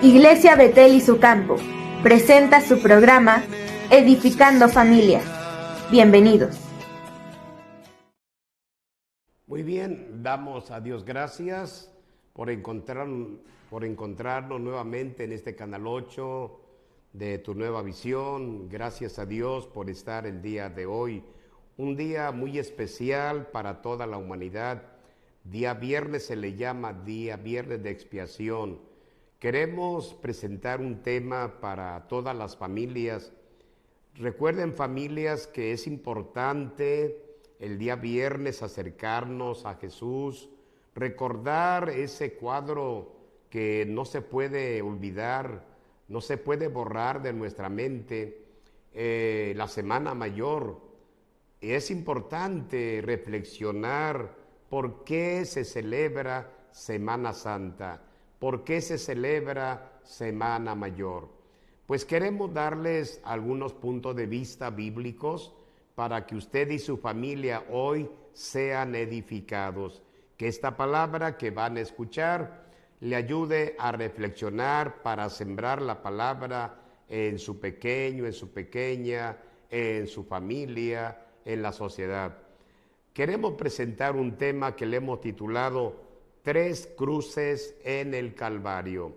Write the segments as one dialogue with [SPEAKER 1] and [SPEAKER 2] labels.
[SPEAKER 1] Iglesia Betel y su campo presenta su programa Edificando Familias. Bienvenidos.
[SPEAKER 2] Muy bien, damos a Dios gracias por encontrarnos nuevamente en este Canal 8 de Tu Nueva Visión. Gracias a Dios por estar el día de hoy. Un día muy especial para toda la humanidad. Día viernes se le llama Día Viernes de Expiación. Queremos presentar un tema para todas las familias. Recuerden, familias, que es importante el día viernes acercarnos a Jesús, recordar ese cuadro que no se puede olvidar, no se puede borrar de nuestra mente, la Semana Mayor. Es importante reflexionar por qué se celebra Semana Santa, por qué se celebra Semana Mayor. Pues queremos darles algunos puntos de vista bíblicos para que usted y su familia hoy sean edificados. Que esta palabra que van a escuchar le ayude a reflexionar para sembrar la palabra en su pequeño, en su pequeña, en su familia, en la sociedad. Queremos presentar un tema que le hemos titulado Tres cruces en el Calvario,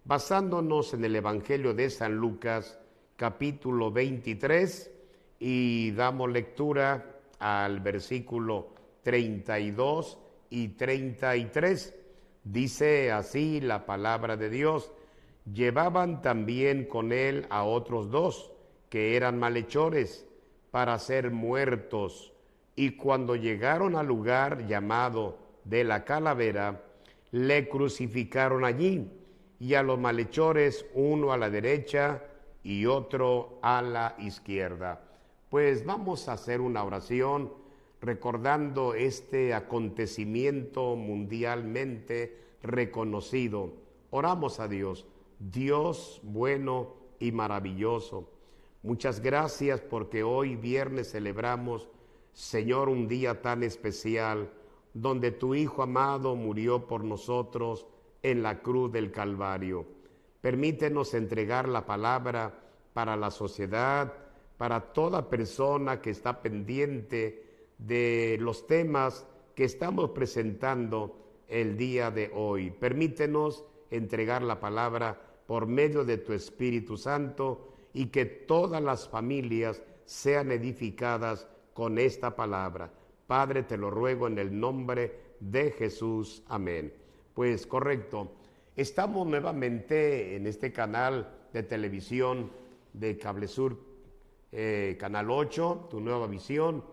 [SPEAKER 2] basándonos en el Evangelio de San Lucas, capítulo 23, y damos lectura al versículo 32 y 33. Dice así la palabra de Dios: llevaban también con él a otros dos, que eran malhechores, para ser muertos. Y cuando llegaron al lugar llamado de la Calavera, le crucificaron allí, y a los malhechores, uno a la derecha y otro a la izquierda. Pues vamos a hacer una oración recordando este acontecimiento mundialmente reconocido. Oramos a Dios. Dios bueno y maravilloso, muchas gracias porque hoy viernes celebramos, Señor, un día tan especial donde tu Hijo amado murió por nosotros en la cruz del Calvario. Permítenos entregar la palabra para la sociedad, para toda persona que está pendiente de los temas que estamos presentando el día de hoy. Permítenos entregar la palabra por medio de tu Espíritu Santo y que todas las familias sean edificadas con esta palabra. Padre, te lo ruego en el nombre de Jesús. Amén. Pues correcto, estamos nuevamente en este canal de televisión de Cablesur, Canal 8, Tu Nueva Visión.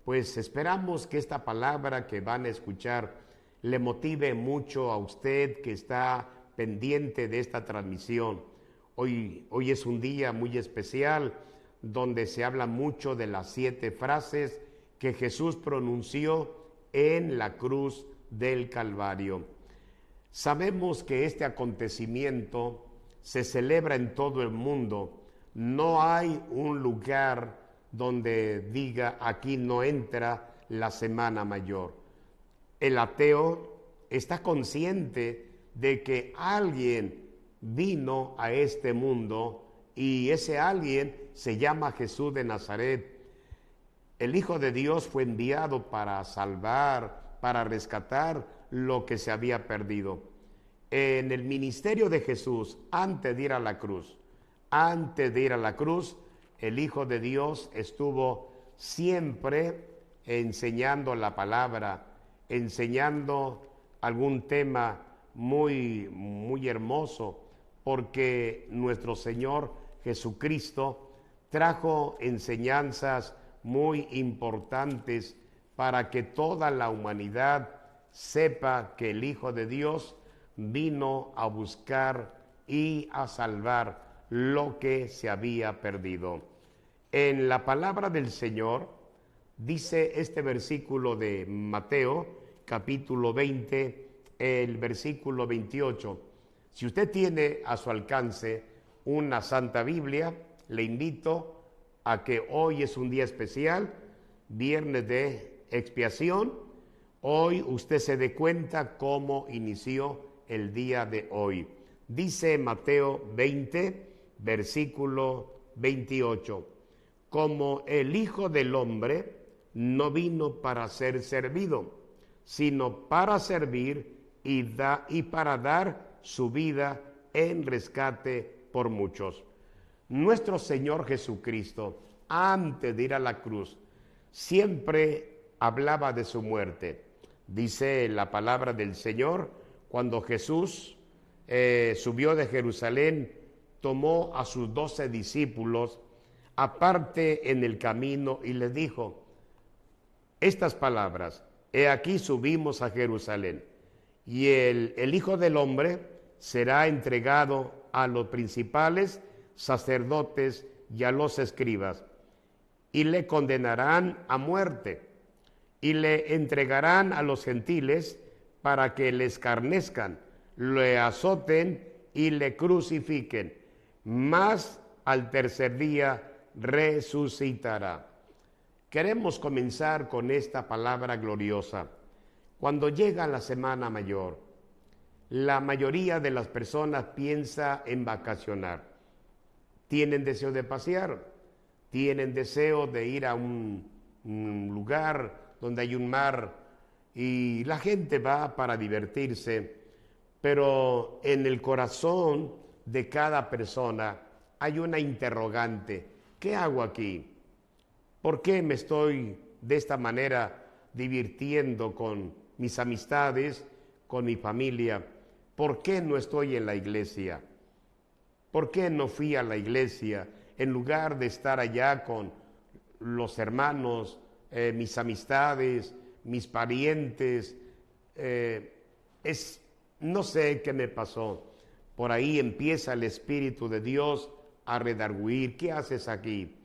[SPEAKER 2] Pues esperamos que esta palabra que van a escuchar le motive mucho a usted que está pendiente de esta transmisión. Hoy es un día muy especial donde se habla mucho de las 7 frases que Jesús pronunció en la cruz del Calvario. Sabemos que este acontecimiento se celebra en todo el mundo. No hay un lugar donde diga aquí no entra la Semana Mayor. El ateo está consciente de que alguien vino a este mundo y ese alguien se llama Jesús de Nazaret. El Hijo de Dios fue enviado para salvar, para rescatar lo que se había perdido. En el ministerio de Jesús, antes de ir a la cruz, el Hijo de Dios estuvo siempre enseñando la palabra, enseñando algún tema muy, muy hermoso, porque nuestro Señor Jesucristo trajo enseñanzas muy importantes para que toda la humanidad sepa que el Hijo de Dios vino a buscar y a salvar lo que se había perdido. En la palabra del Señor dice este versículo de Mateo, capítulo 20, el versículo 28. Si usted tiene a su alcance una Santa Biblia, le invito a que hoy es un día especial, viernes de expiación. Hoy usted se dé cuenta cómo inició el día de hoy. Dice Mateo 20, versículo 28, como el Hijo del Hombre no vino para ser servido, sino para servir y para dar su vida en rescate por muchos. Nuestro Señor Jesucristo, antes de ir a la cruz, siempre hablaba de su muerte. Dice la palabra del Señor, cuando Jesús subió de Jerusalén, tomó a sus 12 discípulos aparte en el camino y les dijo estas palabras: he aquí subimos a Jerusalén, y el Hijo del Hombre será entregado a los principales sacerdotes y a los escribas, y le condenarán a muerte, y le entregarán a los gentiles para que le escarnezcan, le azoten y le crucifiquen, mas al tercer día resucitará. Queremos comenzar con esta palabra gloriosa. Cuando llega la Semana Mayor, la mayoría de las personas piensa en vacacionar. Tienen deseo de pasear, tienen deseo de ir a un lugar donde hay un mar y la gente va para divertirse, pero en el corazón de cada persona hay una interrogante: ¿qué hago aquí? ¿Por qué me estoy de esta manera divirtiendo con mis amistades, con mi familia? ¿Por qué no estoy en la iglesia? ¿Por qué no fui a la iglesia en lugar de estar allá con los hermanos, mis amistades, mis parientes? No sé qué me pasó. Por ahí empieza el Espíritu de Dios a redarguir. ¿Qué haces aquí?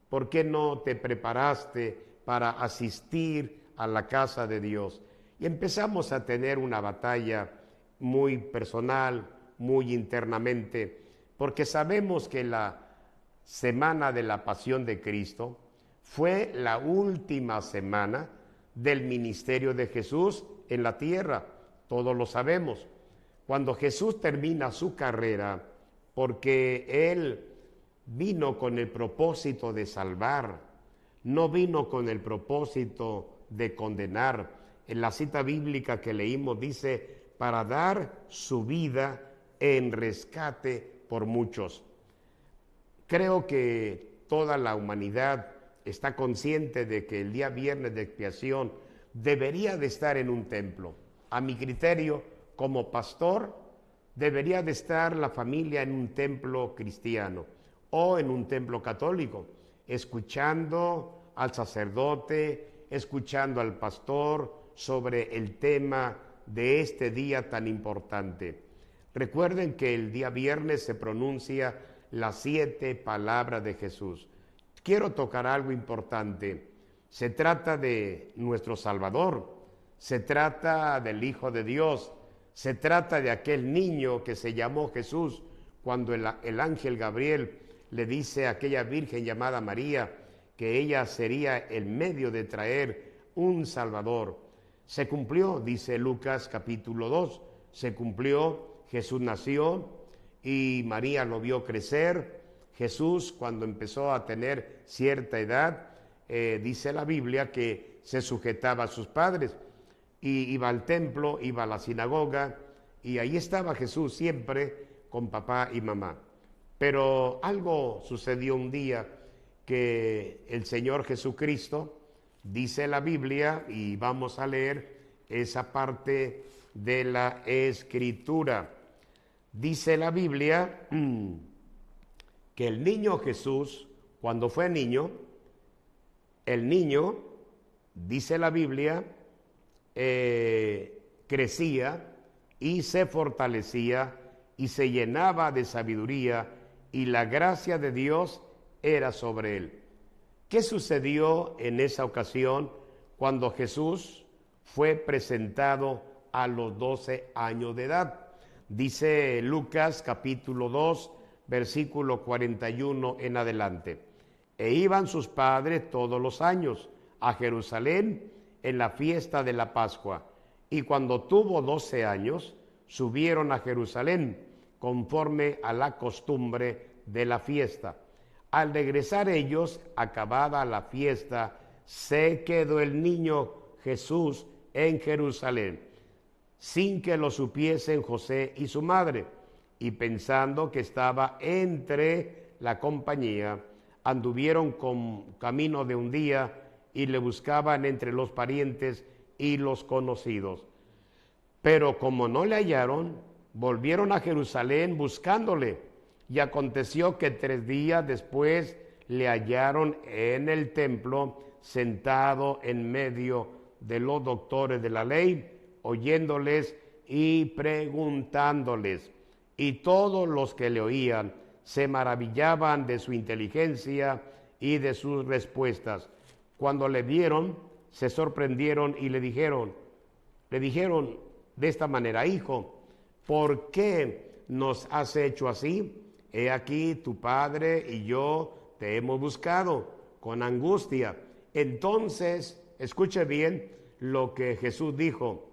[SPEAKER 2] ¿Por qué no te preparaste para asistir a la casa de Dios? Y empezamos a tener una batalla muy personal, muy internamente, porque sabemos que la semana de la Pasión de Cristo fue la última semana del ministerio de Jesús en la tierra. Todos lo sabemos. Cuando Jesús termina su carrera, porque Él vino con el propósito de salvar, no vino con el propósito de condenar. En la cita bíblica que leímos dice, para dar su vida en rescate por muchos. Creo que toda la humanidad está consciente de que el día viernes de expiación debería de estar en un templo. A mi criterio, como pastor, debería de estar la familia en un templo cristiano o en un templo católico, escuchando al sacerdote, escuchando al pastor sobre el tema de este día tan importante. Recuerden que el día viernes se pronuncia las 7 palabras de Jesús. Quiero tocar algo importante. Se trata de nuestro Salvador, se trata del Hijo de Dios, se trata de aquel niño que se llamó Jesús, cuando el ángel Gabriel le dice a aquella virgen llamada María que ella sería el medio de traer un Salvador. Se cumplió, dice Lucas capítulo 2, se cumplió, Jesús nació y María lo vio crecer. Jesús, cuando empezó a tener cierta edad, dice la Biblia que se sujetaba a sus padres y iba al templo, iba a la sinagoga y ahí estaba Jesús siempre con papá y mamá. Pero algo sucedió un día que el Señor Jesucristo, dice la Biblia, y vamos a leer esa parte de la Escritura. Dice la Biblia que el niño Jesús, cuando fue niño, el niño, dice la Biblia, crecía y se fortalecía y se llenaba de sabiduría y la gracia de Dios era sobre él. ¿Qué sucedió en esa ocasión cuando Jesús fue presentado a los 12 años de edad? Dice Lucas capítulo 2, versículo 41 en adelante. E iban sus padres todos los años a Jerusalén en la fiesta de la Pascua. Y cuando tuvo 12 años, subieron a Jerusalén conforme a la costumbre de la fiesta. Al regresar ellos, acabada la fiesta, se quedó el niño Jesús en Jerusalén, sin que lo supiesen José y su madre, y pensando que estaba entre la compañía, anduvieron con camino de un día y le buscaban entre los parientes y los conocidos. Pero como no le hallaron, volvieron a Jerusalén buscándole, y aconteció que 3 días después le hallaron en el templo, sentado en medio de los doctores de la ley, oyéndoles y preguntándoles. Y todos los que le oían se maravillaban de su inteligencia y de sus respuestas. Cuando le vieron, se sorprendieron y le dijeron de esta manera: Hijo, ¿por qué nos has hecho así? He aquí tu padre y yo te hemos buscado con angustia. Entonces, escuche bien lo que Jesús dijo: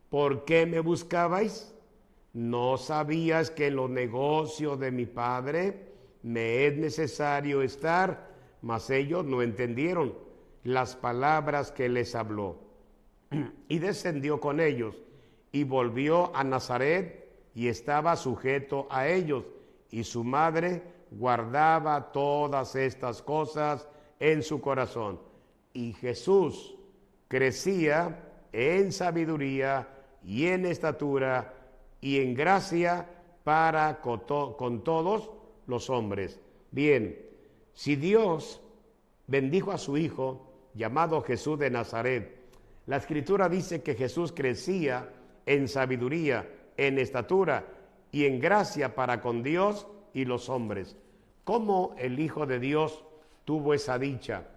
[SPEAKER 2] ¿por qué me buscabais? ¿No sabías que en los negocios de mi padre me es necesario estar? Mas ellos no entendieron las palabras que les habló. Y descendió con ellos y volvió a Nazaret, y estaba sujeto a ellos, y su madre guardaba todas estas cosas en su corazón. Y Jesús crecía en sabiduría y en estatura y en gracia para con todos los hombres. Bien, si Dios bendijo a su Hijo, llamado Jesús de Nazaret, la Escritura dice que Jesús crecía en sabiduría, en estatura y en gracia para con Dios y los hombres. ¿Cómo el Hijo de Dios tuvo esa dicha?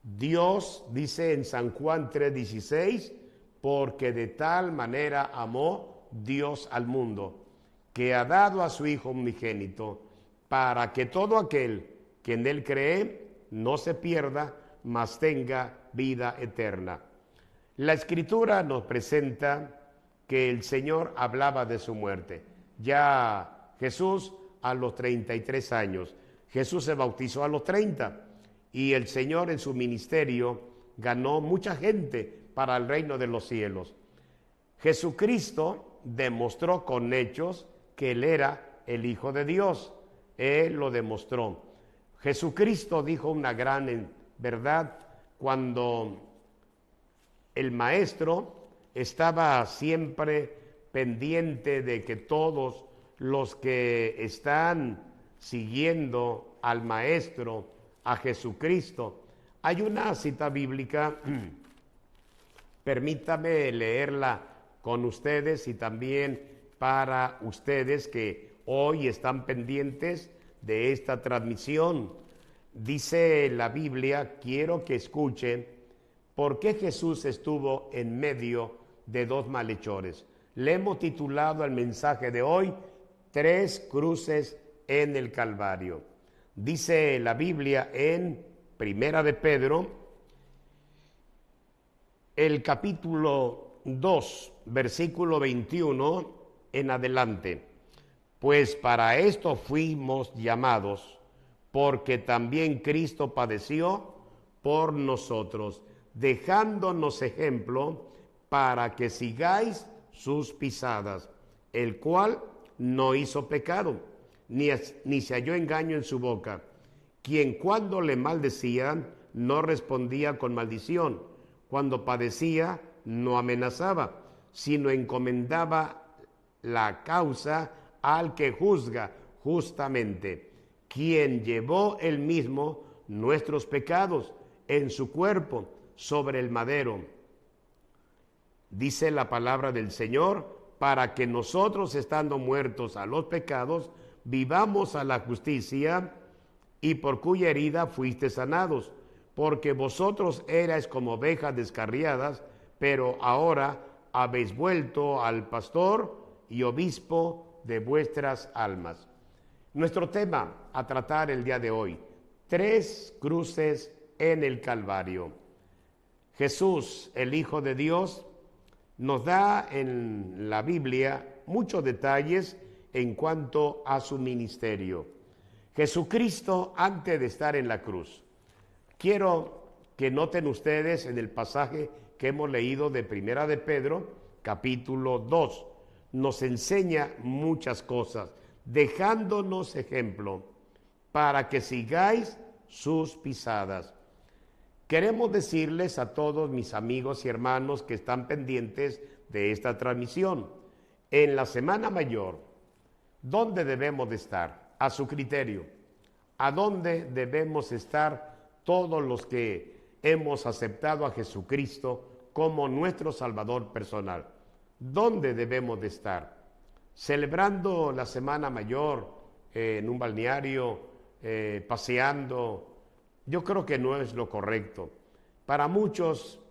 [SPEAKER 2] Dios dice en San Juan 3:16, porque de tal manera amó Dios al mundo, que ha dado a su Hijo unigénito, para que todo aquel que en él cree no se pierda, mas tenga vida eterna. La Escritura nos presenta que el Señor hablaba de su muerte. Ya Jesús a los 33 años, Jesús se bautizó a los 30, y el Señor en su ministerio ganó mucha gente para el reino de los cielos. Jesucristo demostró con hechos que Él era el Hijo de Dios. Él lo demostró. Jesucristo dijo una gran verdad cuando el Maestro estaba siempre pendiente de que todos los que están siguiendo al Maestro, a Jesucristo. Hay una cita bíblica, permítame leerla con ustedes y también para ustedes que hoy están pendientes de esta transmisión. Dice la Biblia, quiero que escuchen por qué Jesús estuvo en medio de 2 malhechores. Le hemos titulado al mensaje de hoy, 3 cruces en el Calvario. Dice la Biblia en Primera de Pedro, el capítulo 2, versículo 21 en adelante. Pues para esto fuimos llamados, porque también Cristo padeció por nosotros, dejándonos ejemplo para que sigáis sus pisadas, el cual no hizo pecado, ni se halló engaño en su boca, quien cuando le maldecían no respondía con maldición, cuando padecía no amenazaba, sino encomendaba la causa al que juzga justamente, quien llevó él mismo nuestros pecados en su cuerpo sobre el madero. Dice la palabra del Señor, para que nosotros, estando muertos a los pecados, vivamos a la justicia, y por cuya herida fuiste sanados, porque vosotros erais como ovejas descarriadas, pero ahora habéis vuelto al pastor y obispo de vuestras almas. Nuestro tema a tratar el día de hoy, 3 cruces en el Calvario. Jesús, el Hijo de Dios, nos da en la Biblia muchos detalles en cuanto a su ministerio. Jesucristo antes de estar en la cruz. Quiero que noten ustedes en el pasaje que hemos leído de Primera de Pedro, capítulo 2, nos enseña muchas cosas, dejándonos ejemplo para que sigáis sus pisadas. Queremos decirles a todos mis amigos y hermanos que están pendientes de esta transmisión, en la Semana Mayor, ¿dónde debemos de estar? A su criterio. ¿A dónde debemos estar todos los que hemos aceptado a Jesucristo como nuestro Salvador personal? ¿Dónde debemos de estar? Celebrando la Semana Mayor en un balneario, paseando. Yo creo que no es lo correcto. Para muchos,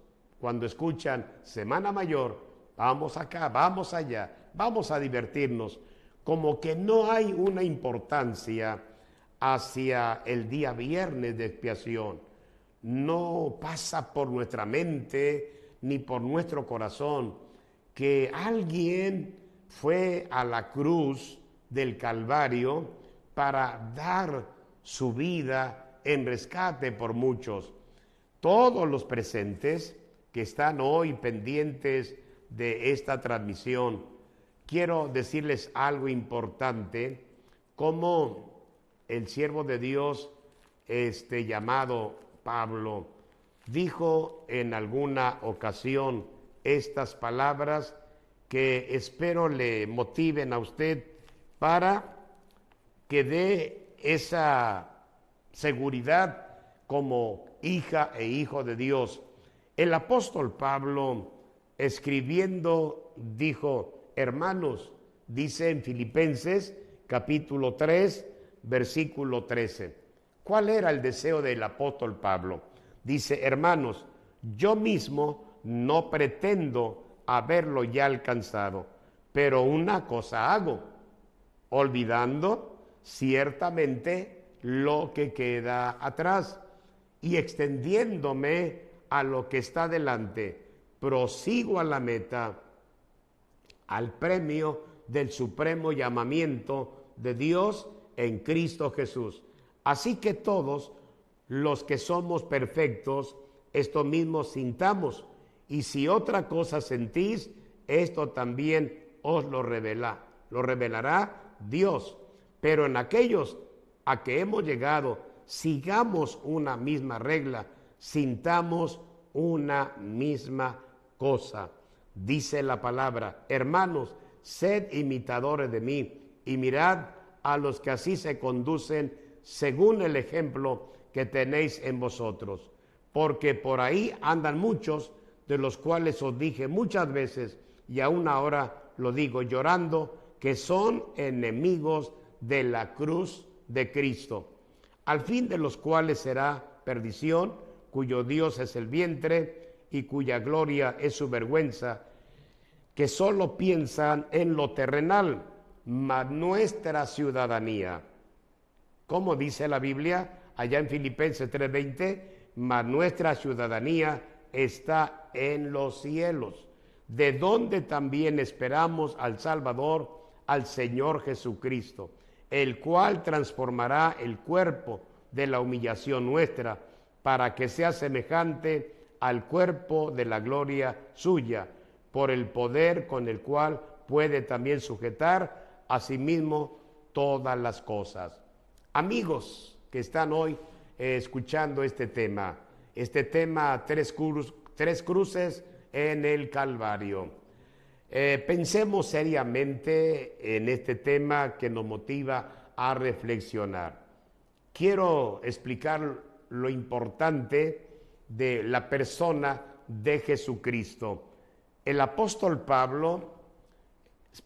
[SPEAKER 2] cuando escuchan Semana Mayor, vamos acá, vamos allá, vamos a divertirnos, como que no hay una importancia hacia el día viernes de expiación. No pasa por nuestra mente ni por nuestro corazón que alguien fue a la cruz del Calvario para dar su vida en rescate por muchos. Todos los presentes que están hoy pendientes de esta transmisión, quiero decirles algo importante, como el siervo de Dios llamado Pablo dijo en alguna ocasión estas palabras que espero le motiven a usted para que dé esa seguridad como hija e hijo de Dios. El apóstol Pablo, escribiendo, dijo: hermanos, dice en Filipenses capítulo 3, versículo 13. ¿Cuál era el deseo del apóstol Pablo? Dice: hermanos, yo mismo no pretendo haberlo ya alcanzado, pero una cosa hago, olvidando ciertamente lo que queda atrás y extendiéndome a lo que está delante, prosigo a la meta, al premio del supremo llamamiento de Dios en Cristo Jesús. Así que todos los que somos perfectos, esto mismo sintamos, y si otra cosa sentís, esto también os lo revelará Dios. Pero en aquellos a que hemos llegado, sigamos una misma regla, sintamos una misma cosa. Dice la palabra: hermanos, sed imitadores de mí y mirad a los que así se conducen según el ejemplo que tenéis en vosotros. Porque por ahí andan muchos, de los cuales os dije muchas veces, y aún ahora lo digo llorando, que son enemigos de la cruz de Cristo, al fin de los cuales será perdición, cuyo Dios es el vientre y cuya gloria es su vergüenza, que solo piensan en lo terrenal, mas nuestra ciudadanía, como dice la Biblia allá en Filipenses 3:20, mas nuestra ciudadanía está en los cielos, de donde también esperamos al Salvador, al Señor Jesucristo, el cual transformará el cuerpo de la humillación nuestra, para que sea semejante al cuerpo de la gloria suya, por el poder con el cual puede también sujetar a sí mismo todas las cosas. Amigos que están hoy escuchando este tema, tres cruces en el Calvario. Pensemos seriamente en este tema que nos motiva a reflexionar. Quiero explicar lo importante de la persona de Jesucristo. El apóstol Pablo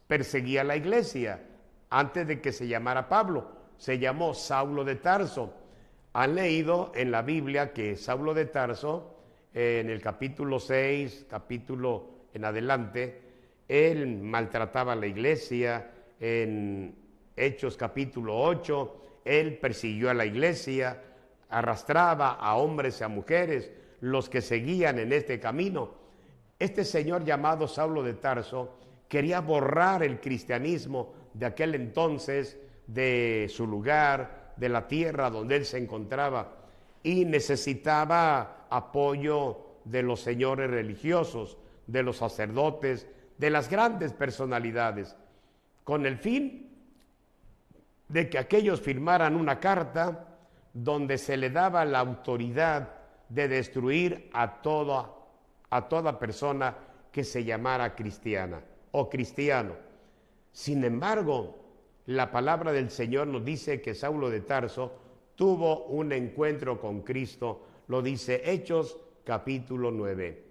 [SPEAKER 2] perseguía a la iglesia antes de que se llamara Pablo. Se llamó Saulo de Tarso. Han leído en la Biblia que Saulo de Tarso, en el capítulo 6, capítulo en adelante, él maltrataba a la iglesia. En Hechos capítulo 8, él persiguió a la iglesia, arrastraba a hombres y a mujeres, los que seguían en este camino. Este señor llamado Saulo de Tarso quería borrar el cristianismo de aquel entonces, de su lugar, de la tierra donde él se encontraba, y necesitaba apoyo de los señores religiosos, de los sacerdotes, de las grandes personalidades, con el fin de que aquellos firmaran una carta donde se le daba la autoridad de destruir a toda persona que se llamara cristiana o cristiano. Sin embargo, la palabra del Señor nos dice que Saulo de Tarso tuvo un encuentro con Cristo, lo dice Hechos capítulo 9.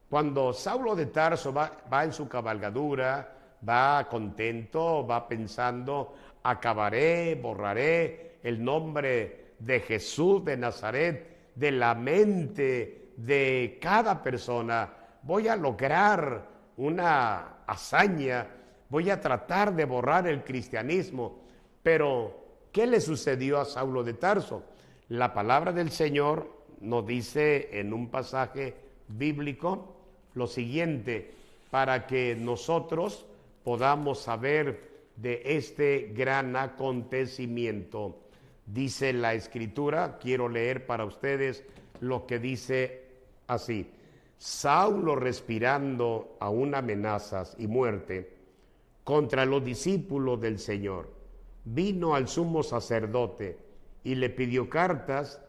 [SPEAKER 2] Cuando Saulo de Tarso va en su cabalgadura, va contento, va pensando, acabaré, borraré el nombre de Jesús de Nazaret de la mente de cada persona, voy a lograr una hazaña, voy a tratar de borrar el cristianismo. Pero, ¿qué le sucedió a Saulo de Tarso? La palabra del Señor nos dice en un pasaje bíblico lo siguiente, para que nosotros podamos saber de este gran acontecimiento. Dice la Escritura, quiero leer para ustedes lo que dice así: Saulo, respirando aún amenazas y muerte contra los discípulos del Señor, vino al sumo sacerdote y le pidió cartas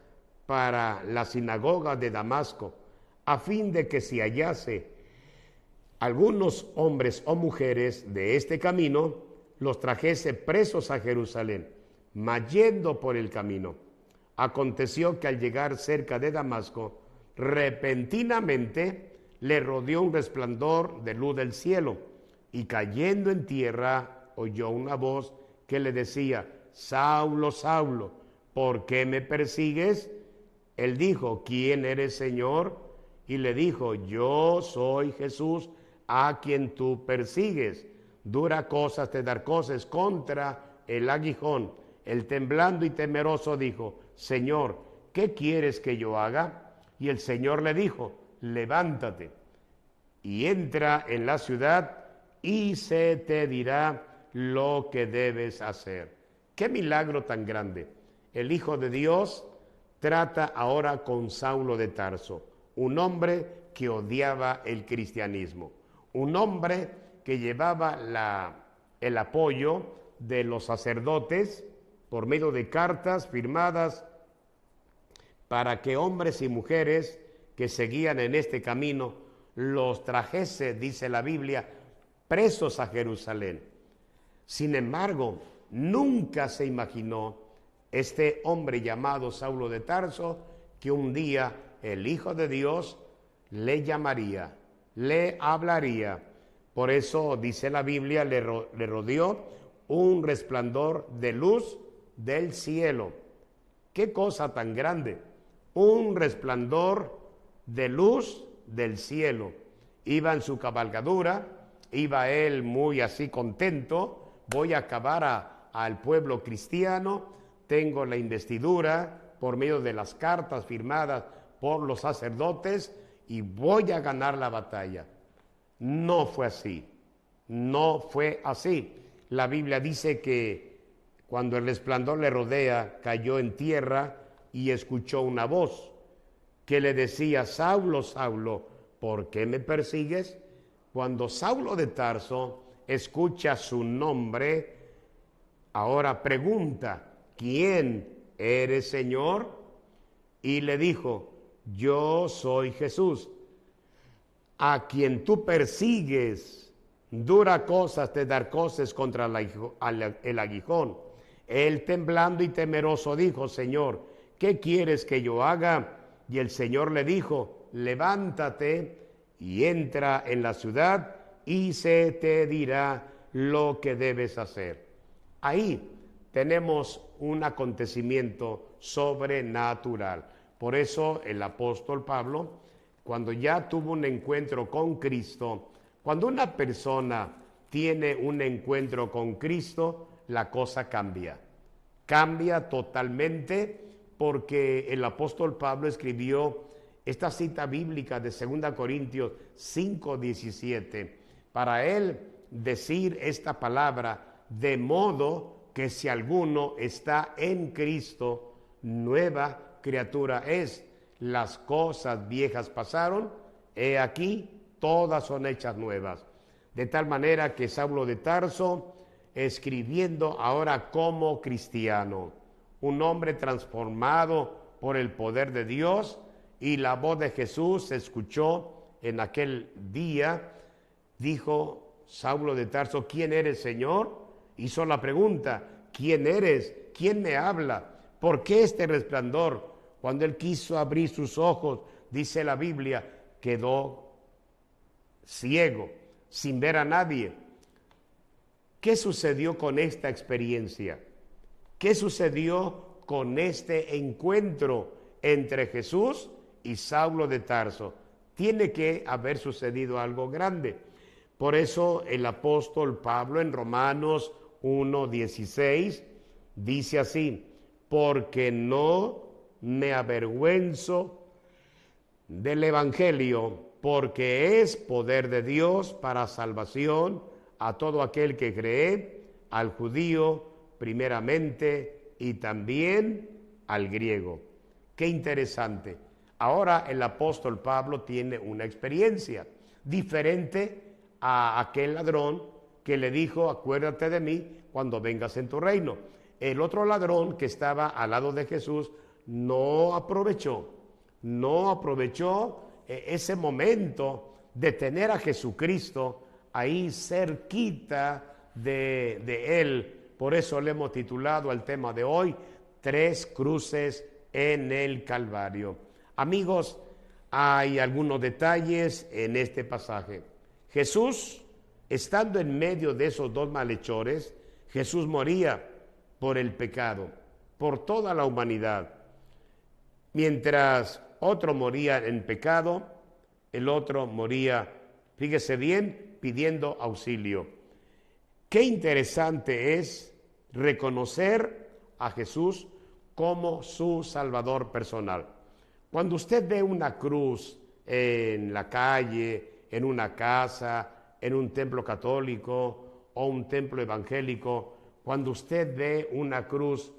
[SPEAKER 2] para la sinagoga de Damasco, a fin de que si hallase algunos hombres o mujeres de este camino, los trajese presos a Jerusalén. Mas yendo por el camino, aconteció que al llegar cerca de Damasco, repentinamente le rodeó un resplandor de luz del cielo, y cayendo en tierra oyó una voz que le decía: Saulo, Saulo, ¿por qué me persigues? Él dijo: ¿quién eres, Señor? Y le dijo: yo soy Jesús, a quien tú persigues. Dura cosas te dar cosas contra el aguijón. El temblando y temeroso dijo: Señor, ¿qué quieres que yo haga? Y el Señor le dijo: levántate y entra en la ciudad, y se te dirá lo que debes hacer. ¡Qué milagro tan grande! El Hijo de Dios trata ahora con Saulo de Tarso, un hombre que odiaba el cristianismo, un hombre que llevaba el apoyo de los sacerdotes por medio de cartas firmadas para que hombres y mujeres que seguían en este camino los trajese, dice la Biblia, presos a Jerusalén. Sin embargo, nunca se imaginó este hombre llamado Saulo de Tarso que un día el Hijo de Dios le llamaría, le hablaría. Por eso dice la Biblia, le rodeó un resplandor de luz del cielo. ¡Qué cosa tan grande! Un resplandor de luz del cielo. Iba en su cabalgadura, iba él muy así contento: voy a acabar al pueblo cristiano, tengo la investidura por medio de las cartas firmadas por los sacerdotes y voy a ganar la batalla. No fue así, no fue así. La Biblia dice que cuando el resplandor le rodea, cayó en tierra y escuchó una voz que le decía: Saulo, Saulo, ¿por qué me persigues? Cuando Saulo de Tarso escucha su nombre, ahora pregunta: ¿quién eres, Señor? Y le dijo: yo soy Jesús, a quien tú persigues. Dura cosas te dar cosas contra el aguijón. Él, temblando y temeroso, dijo: Señor, ¿qué quieres que yo haga? Y el Señor le dijo: levántate y entra en la ciudad, y se te dirá lo que debes hacer. Ahí tenemos un acontecimiento sobrenatural. Por eso el apóstol Pablo, cuando ya tuvo un encuentro con Cristo, cuando una persona tiene un encuentro con Cristo, la cosa cambia. Cambia totalmente, porque el apóstol Pablo escribió esta cita bíblica de 2 Corintios 5:17. Para él decir esta palabra de modo que si alguno está en Cristo, nueva criatura es. Las cosas viejas pasaron, he aquí, todas son hechas nuevas. De tal manera que Saulo de Tarso, escribiendo ahora como cristiano, un hombre transformado por el poder de Dios, y la voz de Jesús se escuchó en aquel día, dijo Saulo de Tarso, ¿quién eres, Señor? Hizo la pregunta, ¿quién eres? ¿Quién me habla? ¿Por qué este resplandor? Cuando él quiso abrir sus ojos, dice la Biblia, quedó ciego, sin ver a nadie. ¿Qué sucedió con esta experiencia? ¿Qué sucedió con este encuentro entre Jesús y Saulo de Tarso? Tiene que haber sucedido algo grande. Por eso el apóstol Pablo en Romanos 1:16 dice así, porque no me avergüenzo del evangelio, porque es poder de Dios para salvación a todo aquel que cree, al judío primeramente y también al griego. Qué interesante. Ahora el apóstol Pablo tiene una experiencia diferente a aquel ladrón que le dijo, acuérdate de mí cuando vengas en tu reino. El otro ladrón que estaba al lado de Jesús no aprovechó ese momento de tener a Jesucristo ahí cerquita de él. Por eso le hemos titulado al tema de hoy, 3 cruces en el Calvario. Amigos, hay algunos detalles en este pasaje. Jesús, estando en medio de esos dos malhechores, Jesús moría por el pecado, por toda la humanidad. Mientras otro moría en pecado, el otro moría, fíjese bien, pidiendo auxilio. Qué interesante es reconocer a Jesús como su Salvador personal. Cuando usted ve una cruz en la calle, en una casa, en un templo católico o un templo evangélico, cuando usted ve una cruz,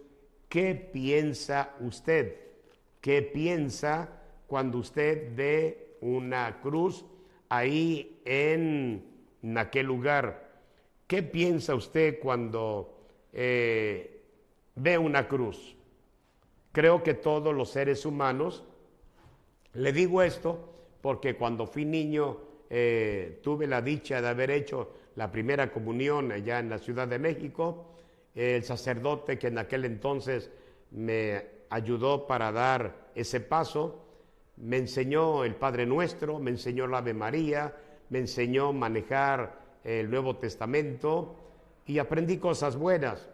[SPEAKER 2] ¿qué piensa usted? ¿Qué piensa cuando usted ve una cruz ahí en aquel lugar? ¿Qué piensa usted cuando ve una cruz? Creo que todos los seres humanos, le digo esto porque cuando fui niño tuve la dicha de haber hecho la primera comunión allá en la Ciudad de México. El sacerdote que en aquel entonces me ayudó para dar ese paso, me enseñó el Padre Nuestro, me enseñó la Ave María, me enseñó a manejar el Nuevo Testamento y aprendí cosas buenas.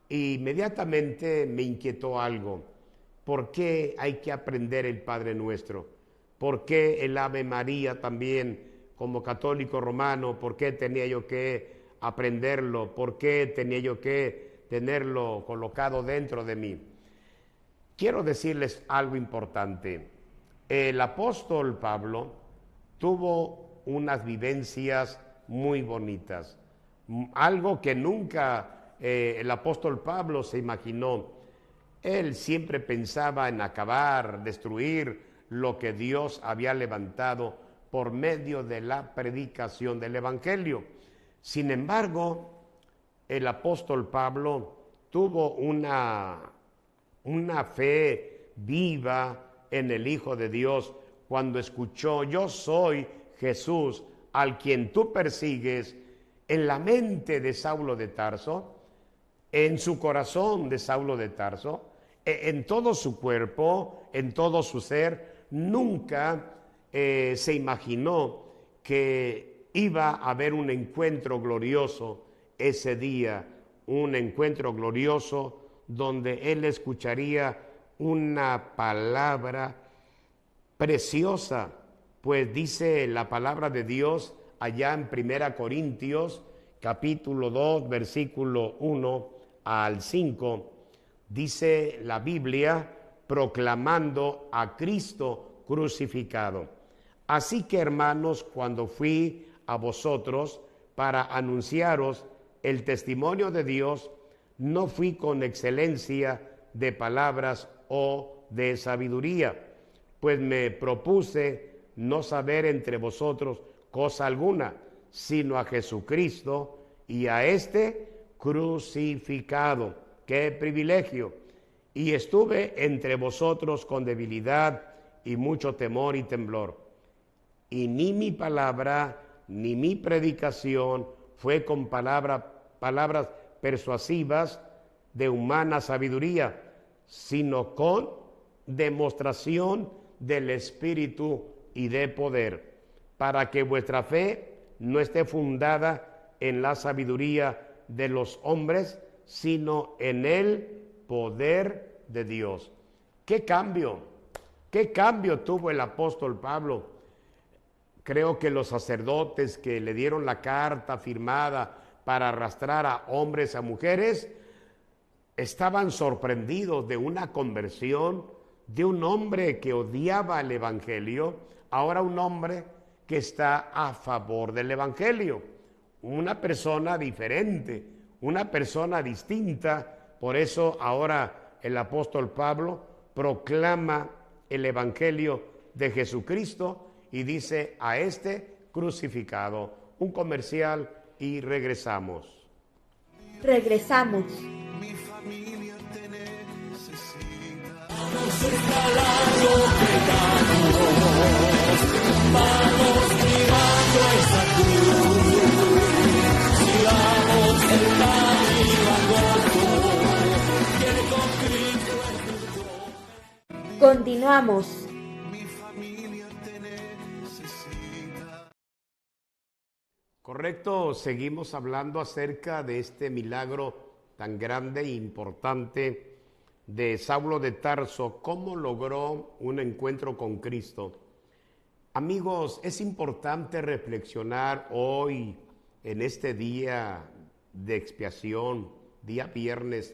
[SPEAKER 2] Y inmediatamente me inquietó algo. ¿Por qué hay que aprender el Padre Nuestro? ¿Por qué el Ave María también como católico romano? ¿Por qué tenía yo que aprenderlo? ¿Por qué tenía yo que tenerlo colocado dentro de mí? Quiero decirles algo importante. El apóstol Pablo tuvo unas vivencias muy bonitas, algo que nunca el apóstol Pablo se imaginó. Él siempre pensaba en acabar, destruir lo que Dios había levantado por medio de la predicación del Evangelio. Sin embargo, el apóstol Pablo tuvo una fe viva en el Hijo de Dios cuando escuchó, yo soy Jesús al quien tú persigues, en la mente de Saulo de Tarso, en su corazón de Saulo de Tarso, en todo su cuerpo, en todo su ser. Nunca se imaginó que iba a haber un encuentro glorioso ese día, un encuentro glorioso donde él escucharía una palabra preciosa, pues dice la palabra de Dios allá en 1 Corintios capítulo 2 versículo 1 al 5, dice la Biblia, proclamando a Cristo crucificado. Así que, hermanos, cuando fui a vosotros para anunciaros el testimonio de Dios, no fui con excelencia de palabras o de sabiduría, pues me propuse no saber entre vosotros cosa alguna, sino a Jesucristo y a este crucificado. ¡Qué privilegio! Y estuve entre vosotros con debilidad y mucho temor y temblor. Y ni mi palabra, ni mi predicación fue con palabras persuasivas de humana sabiduría, sino con demostración del Espíritu y de poder, para que vuestra fe no esté fundada en la sabiduría de los hombres, sino en el poder de Dios. ¿Qué cambio? ¿Qué cambio tuvo el apóstol Pablo? Creo que los sacerdotes que le dieron la carta firmada para arrastrar a hombres a mujeres estaban sorprendidos de una conversión de un hombre que odiaba el evangelio, ahora un hombre que está a favor del evangelio, una persona diferente, una persona distinta. Por eso ahora el apóstol Pablo proclama el evangelio de Jesucristo y dice: a este crucificado. Un comercial y regresamos.
[SPEAKER 1] Regresamos.
[SPEAKER 3] Mi familia te necesita. Vamos mirando esa cruz. Sigamos el camino angosto. Viene con Cristo el futuro.
[SPEAKER 1] Continuamos.
[SPEAKER 3] Mi familia te necesita.
[SPEAKER 2] Correcto, seguimos hablando acerca de este milagro tan grande e importante de Saulo de Tarso, cómo logró un encuentro con Cristo. Amigos, es importante reflexionar hoy en este día de expiación, día viernes.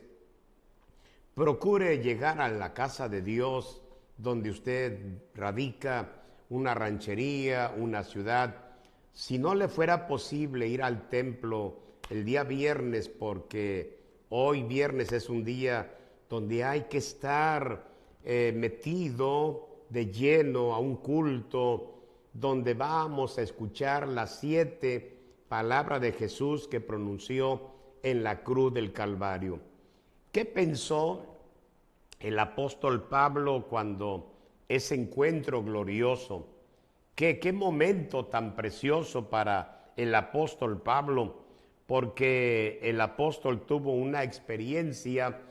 [SPEAKER 2] Procure llegar a la casa de Dios donde usted radica, una ranchería, una ciudad. Si no le fuera posible ir al templo el día viernes, porque hoy viernes es un día donde hay que estar metido de lleno a un culto, donde vamos a escuchar las 7 palabras de Jesús que pronunció en la cruz del Calvario. ¿Qué pensó el apóstol Pablo cuando ese encuentro glorioso? ¿Qué momento tan precioso para el apóstol Pablo? Porque el apóstol tuvo una experiencia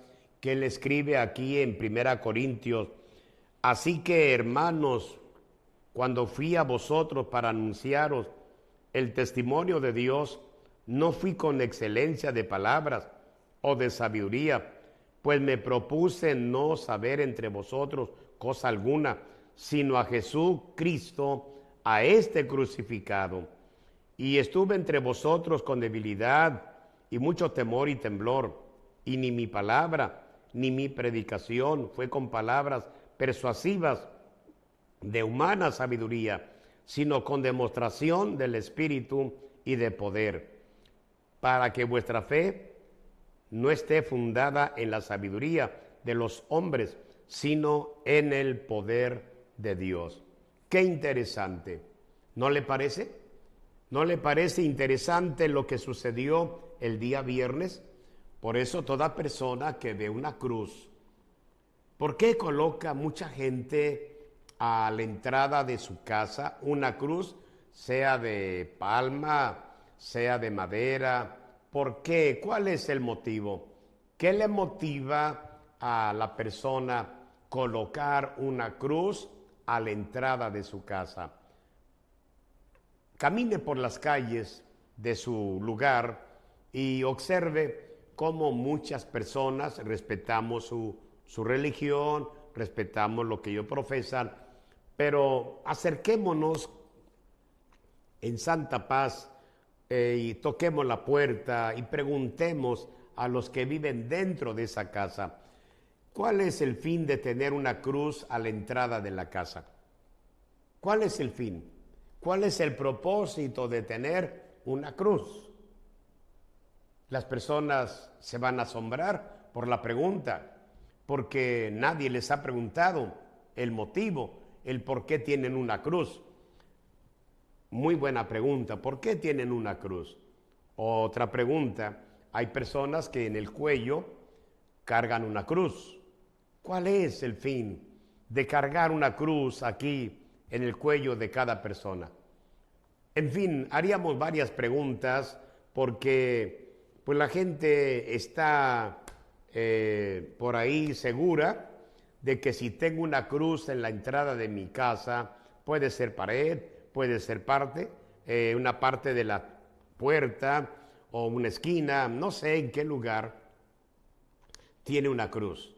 [SPEAKER 2] que él escribe aquí en 1 Corintios. Así que, hermanos, cuando fui a vosotros para anunciaros el testimonio de Dios, no fui con excelencia de palabras o de sabiduría, pues me propuse no saber entre vosotros cosa alguna, sino a Jesucristo, a este crucificado. Y estuve entre vosotros con debilidad y mucho temor y temblor, y ni mi palabra ni mi predicación fue con palabras persuasivas de humana sabiduría, sino con demostración del Espíritu y de poder, para que vuestra fe no esté fundada en la sabiduría de los hombres, sino en el poder de Dios. Qué interesante, ¿no le parece? ¿No le parece interesante lo que sucedió el día viernes? Por eso toda persona que ve una cruz, ¿por qué coloca mucha gente a la entrada de su casa una cruz, sea de palma, sea de madera? ¿Por qué? ¿Cuál es el motivo? ¿Qué le motiva a la persona colocar una cruz a la entrada de su casa? Camine por las calles de su lugar y observe cómo muchas personas respetamos su religión, respetamos lo que ellos profesan, pero acerquémonos en santa paz y toquemos la puerta y preguntemos a los que viven dentro de esa casa, ¿cuál es el fin de tener una cruz a la entrada de la casa? ¿Cuál es el fin? ¿Cuál es el propósito de tener una cruz? Las personas se van a asombrar por la pregunta, porque nadie les ha preguntado el motivo, el por qué tienen una cruz. Muy buena pregunta, ¿por qué tienen una cruz? Otra pregunta, hay personas que en el cuello cargan una cruz. ¿Cuál es el fin de cargar una cruz aquí en el cuello de cada persona? En fin, haríamos varias preguntas porque pues la gente está por ahí segura de que si tengo una cruz en la entrada de mi casa, puede ser pared, puede ser una parte de la puerta o una esquina, no sé en qué lugar tiene una cruz.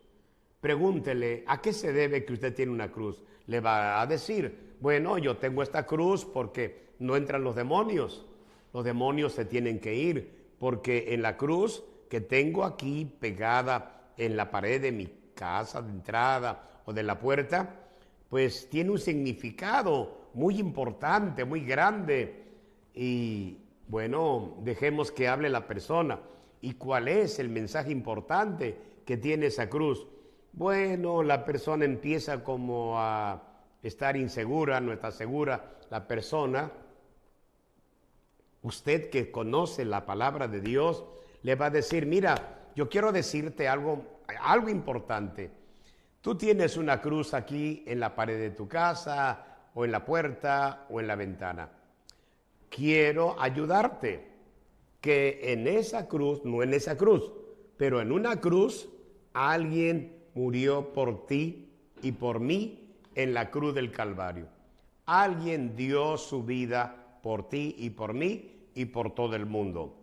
[SPEAKER 2] Pregúntele, ¿a qué se debe que usted tiene una cruz? Le va a decir, bueno, yo tengo esta cruz porque no entran los demonios se tienen que ir, porque en la cruz que tengo aquí pegada en la pared de mi casa de entrada o de la puerta, pues tiene un significado muy importante, muy grande. Y bueno, dejemos que hable la persona. ¿Y cuál es el mensaje importante que tiene esa cruz? Bueno, la persona empieza como a estar insegura, no está segura la persona. Usted que conoce la palabra de Dios le va a decir, mira, yo quiero decirte algo importante. Tú tienes una cruz aquí en la pared de tu casa, o en la puerta, o en la ventana. Quiero ayudarte que en esa cruz, no en esa cruz, pero en una cruz, alguien murió por ti y por mí en la cruz del Calvario. Alguien dio su vida por ti y por mí y por todo el mundo.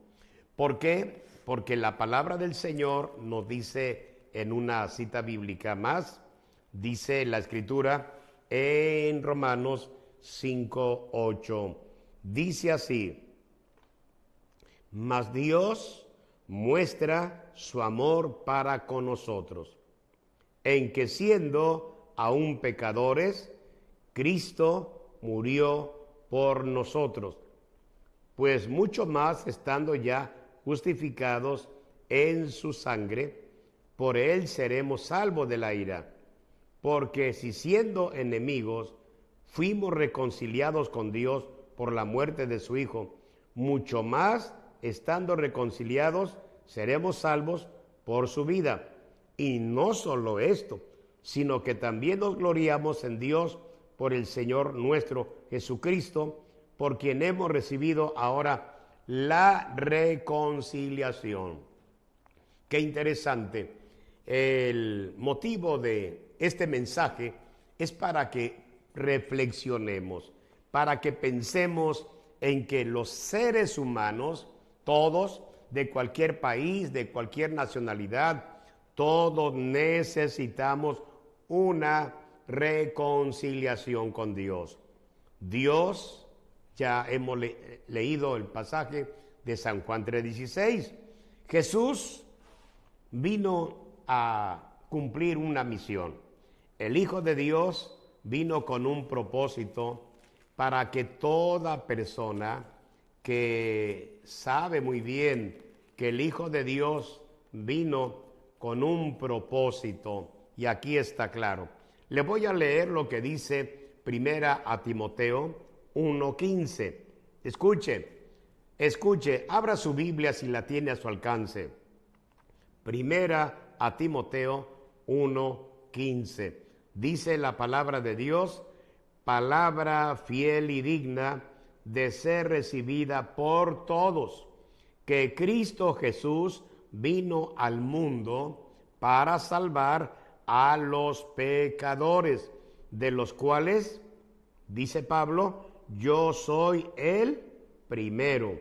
[SPEAKER 2] ¿Por qué? Porque la palabra del Señor nos dice en una cita bíblica más, dice la Escritura en Romanos 5:8, dice así, mas Dios muestra su amor para con nosotros, en que siendo aún pecadores, Cristo murió por nosotros, pues mucho más estando ya justificados en su sangre, por él seremos salvos de la ira. Porque si siendo enemigos fuimos reconciliados con Dios por la muerte de su Hijo, mucho más estando reconciliados seremos salvos por su vida. Y no solo esto, sino que también nos gloriamos en Dios por el Señor nuestro Jesucristo, por quien hemos recibido ahora la reconciliación. Qué interesante. El motivo de este mensaje es para que reflexionemos, para que pensemos en que los seres humanos, todos, de cualquier país, de cualquier nacionalidad, todos necesitamos una reconciliación con Dios. Dios, ya hemos leído el pasaje de San Juan 3:16. Jesús vino a cumplir una misión. El Hijo de Dios vino con un propósito para que toda persona que sabe muy bien que el Hijo de Dios vino con un propósito, y aquí está claro. Le voy a leer lo que dice Primera a Timoteo 1:15. Escuche, abra su Biblia si la tiene a su alcance. Primera a Timoteo 1:15. Dice la palabra de Dios, palabra fiel y digna de ser recibida por todos, que Cristo Jesús vino al mundo para salvar a los pecadores, de los cuales, dice Pablo, yo soy el primero.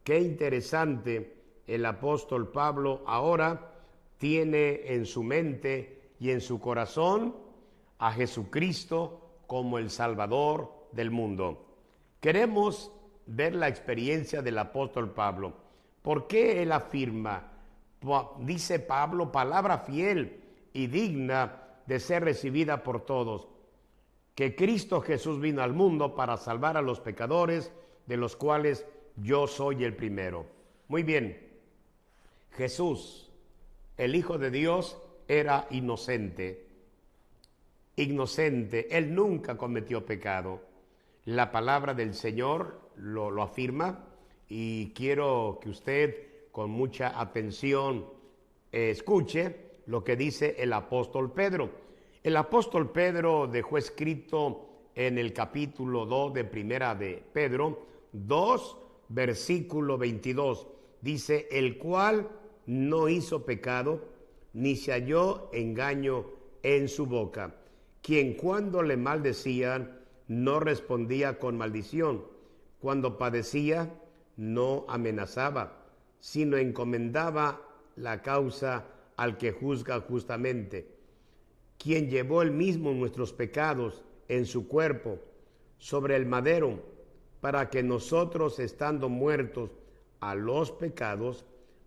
[SPEAKER 2] Qué interesante, el apóstol Pablo ahora tiene en su mente y en su corazón a Jesucristo como el Salvador del mundo. Queremos ver la experiencia del apóstol Pablo. ¿Por qué él afirma? Dice Pablo, palabra fiel y digna de ser recibida por todos, que Cristo Jesús vino al mundo para salvar a los pecadores, de los cuales yo soy el primero. Muy bien, Jesús, el Hijo de Dios, era inocente. Inocente, Él nunca cometió pecado. La palabra del Señor lo afirma, y quiero que usted con mucha atención escuche lo que dice el apóstol Pedro. El apóstol Pedro dejó escrito en el capítulo 2 de Primera de Pedro 2, versículo 22, dice: el cual no hizo pecado, ni se halló engaño en su boca, quien cuando le maldecían no respondía con maldición, cuando padecía no amenazaba, sino encomendaba la causa al que juzga justamente, quien llevó él mismo nuestros pecados en su cuerpo sobre el madero, para que nosotros, estando muertos a los pecados,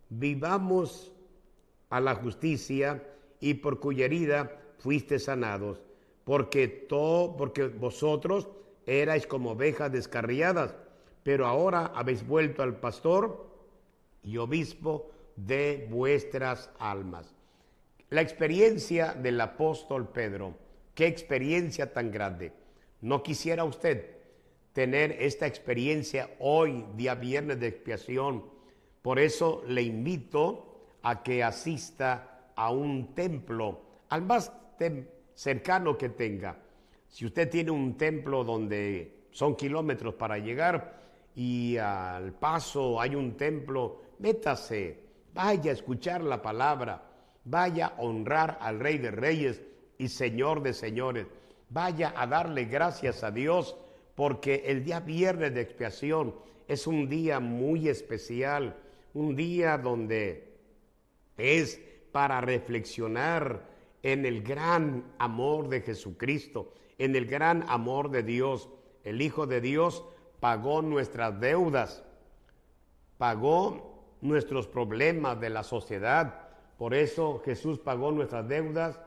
[SPEAKER 2] vivamos a la justicia, y por cuya herida fuiste sanados, porque vosotros erais como ovejas descarriadas, pero ahora habéis vuelto al pastor y obispo de vuestras almas. La experiencia del apóstol Pedro, qué experiencia tan grande. ¿No quisiera usted tener esta experiencia hoy, día viernes de expiación? Por eso le invito a que asista a un templo, al más cercano que tenga. Si usted tiene un templo donde son kilómetros para llegar, y al paso hay un templo, métase, vaya a escuchar la palabra, vaya a honrar al Rey de Reyes y Señor de Señores, vaya a darle gracias a Dios, porque el día viernes de expiación es un día muy especial, un día donde es para reflexionar en el gran amor de Jesucristo, en el gran amor de Dios. El Hijo de Dios pagó nuestras deudas, pagó nuestros problemas de la sociedad. Por eso Jesús pagó nuestras deudas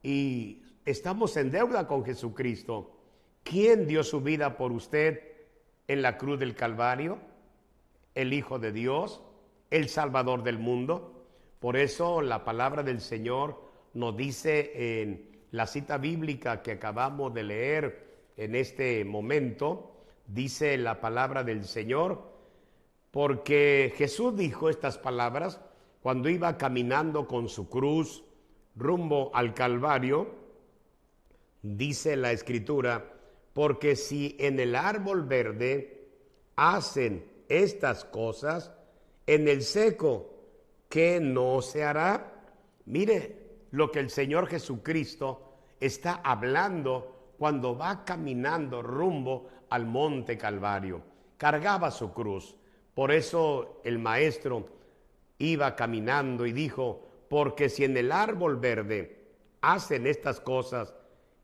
[SPEAKER 2] y estamos en deuda con Jesucristo. ¿Quién dio su vida por usted en la cruz del Calvario? El Hijo de Dios, el Salvador del mundo. Por eso la palabra del Señor nos dice en la cita bíblica que acabamos de leer en este momento, dice la palabra del Señor, porque Jesús dijo estas palabras cuando iba caminando con su cruz rumbo al Calvario. Dice la Escritura: porque si en el árbol verde hacen estas cosas, en el seco, ¿qué no se hará? Mire lo que el Señor Jesucristo está hablando cuando va caminando rumbo al monte Calvario. Cargaba su cruz. Por eso el maestro iba caminando y dijo: porque si en el árbol verde hacen estas cosas,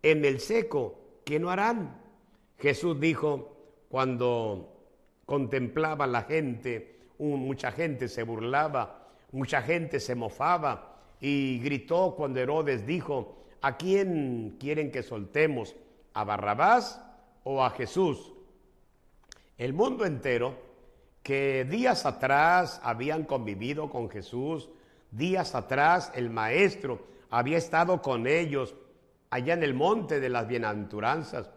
[SPEAKER 2] en el seco, ¿qué no harán? Jesús dijo, cuando contemplaba a la gente, mucha gente se burlaba, mucha gente se mofaba, y gritó cuando Herodes dijo: ¿a quién quieren que soltemos? ¿A Barrabás o a Jesús? El mundo entero, que días atrás habían convivido con Jesús, días atrás el maestro había estado con ellos allá en el monte de las bienaventuranzas,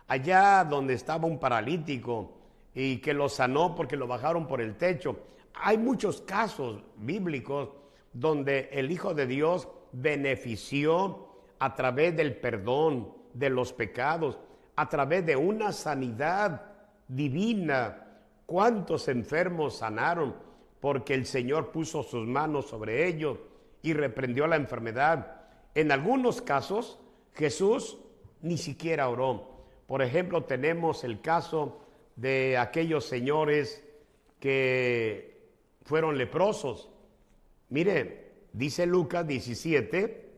[SPEAKER 2] allá donde estaba un paralítico y que lo sanó porque lo bajaron por el techo. Hay muchos casos bíblicos donde el Hijo de Dios benefició a través del perdón de los pecados, a través de una sanidad divina. ¿Cuántos enfermos sanaron? Porque el Señor puso sus manos sobre ellos y reprendió la enfermedad. En algunos casos, Jesús ni siquiera oró. Por ejemplo, tenemos el caso de aquellos señores que fueron leprosos. Mire, dice Lucas 17,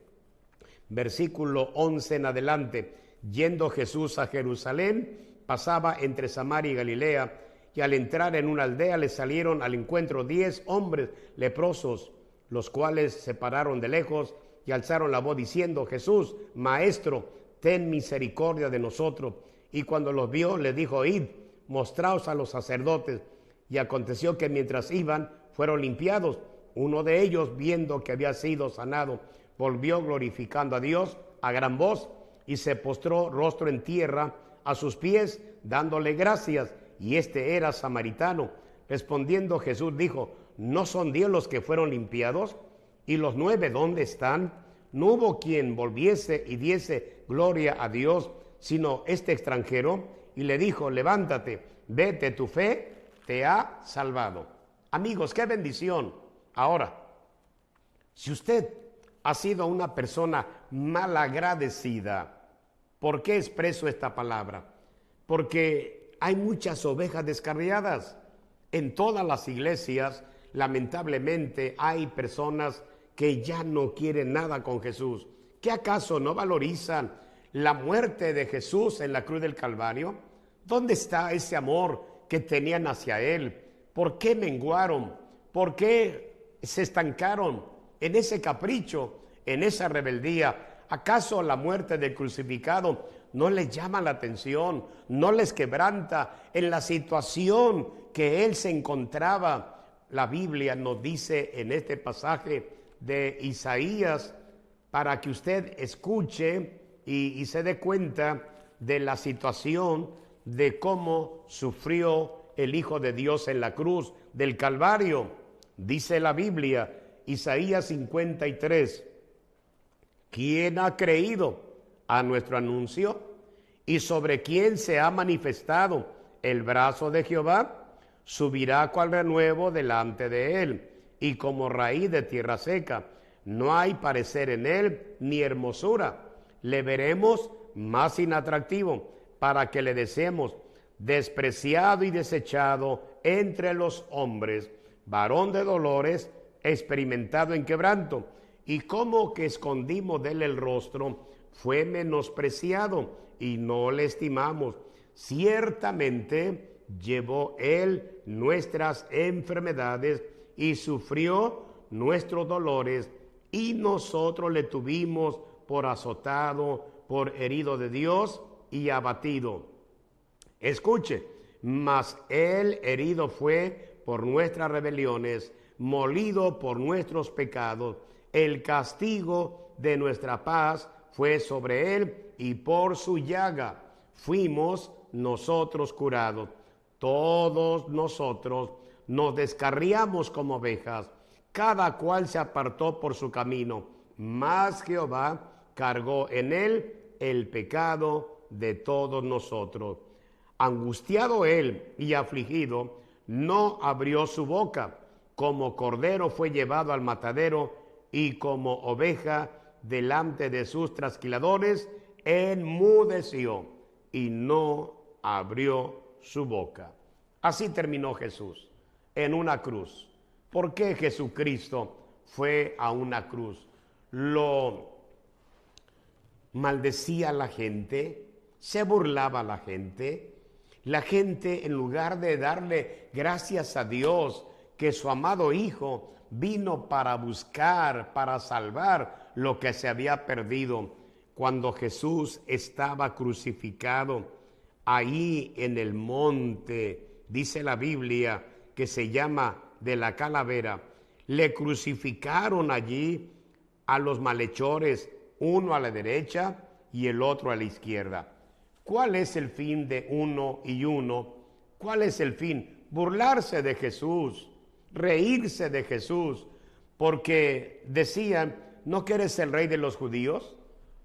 [SPEAKER 2] versículo 11 en adelante: yendo Jesús a Jerusalén, pasaba entre Samaria y Galilea, y al entrar en una aldea le salieron al encuentro 10 hombres leprosos, los cuales se pararon de lejos y alzaron la voz diciendo: Jesús, Maestro, ten misericordia de nosotros. Y cuando los vio, les dijo: id, mostraos a los sacerdotes. Y aconteció que mientras iban, fueron limpiados. Uno de ellos, viendo que había sido sanado, volvió glorificando a Dios a gran voz y se postró rostro en tierra a sus pies, dándole gracias. Y este era samaritano. Respondiendo Jesús dijo: ¿no son 10 los que fueron limpiados? ¿Y los 9 dónde están? No hubo quien volviese y diese gloria a Dios, sino este extranjero. Y le dijo: levántate, vete, tu fe te ha salvado. Amigos, qué bendición. Ahora, si usted ha sido una persona malagradecida, ¿por qué expreso esta palabra? Porque hay muchas ovejas descarriadas. En todas las iglesias, lamentablemente, hay personas que ya no quieren nada con Jesús. ¿Qué acaso no valorizan la muerte de Jesús en la cruz del Calvario? ¿Dónde está ese amor que tenían hacia Él? ¿Por qué menguaron? ¿Por qué se estancaron en ese capricho, en esa rebeldía? ¿Acaso la muerte del crucificado no les llama la atención, no les quebranta en la situación que Él se encontraba? La Biblia nos dice en este pasaje de Isaías, para que usted escuche y se dé cuenta de la situación de cómo sufrió el Hijo de Dios en la cruz del Calvario. Dice la Biblia, Isaías 53, ¿quién ha creído a nuestro anuncio? ¿Y sobre quién se ha manifestado el brazo de Jehová? Subirá cual renuevo delante de él, y como raíz de tierra seca. No hay parecer en él, ni hermosura. Le veremos más inatractivo, para que le deseemos, despreciado y desechado entre los hombres, varón de dolores, experimentado en quebranto, y como que escondimos de él el rostro, fue menospreciado y no le estimamos. Ciertamente llevó él nuestras enfermedades y sufrió nuestros dolores, y nosotros le tuvimos por azotado, por herido de Dios y abatido. Escuche, mas él herido fue por nuestras rebeliones, molido por nuestros pecados. El castigo de nuestra paz fue sobre él, y por su llaga fuimos nosotros curados. Todos nosotros nos descarriamos como ovejas, cada cual se apartó por su camino, mas Jehová cargó en él el pecado de todos nosotros. Angustiado él y afligido, no abrió su boca. Como cordero fue llevado al matadero, y como oveja delante de sus trasquiladores, enmudeció y no abrió su boca. Así terminó Jesús en una cruz. ¿Por qué Jesucristo fue a una cruz? Lo maldecía a la gente, se burlaba a la gente. La gente, en lugar de darle gracias a Dios que su amado Hijo vino para buscar, para salvar lo que se había perdido, cuando Jesús estaba crucificado ahí en el monte, dice la Biblia, que se llama de la Calavera, le crucificaron allí a los malhechores, uno a la derecha y el otro a la izquierda. ¿Cuál es el fin de uno y uno? ¿Cuál es el fin? Burlarse de Jesús, reírse de Jesús, porque decían: ¿no que eres el rey de los judíos?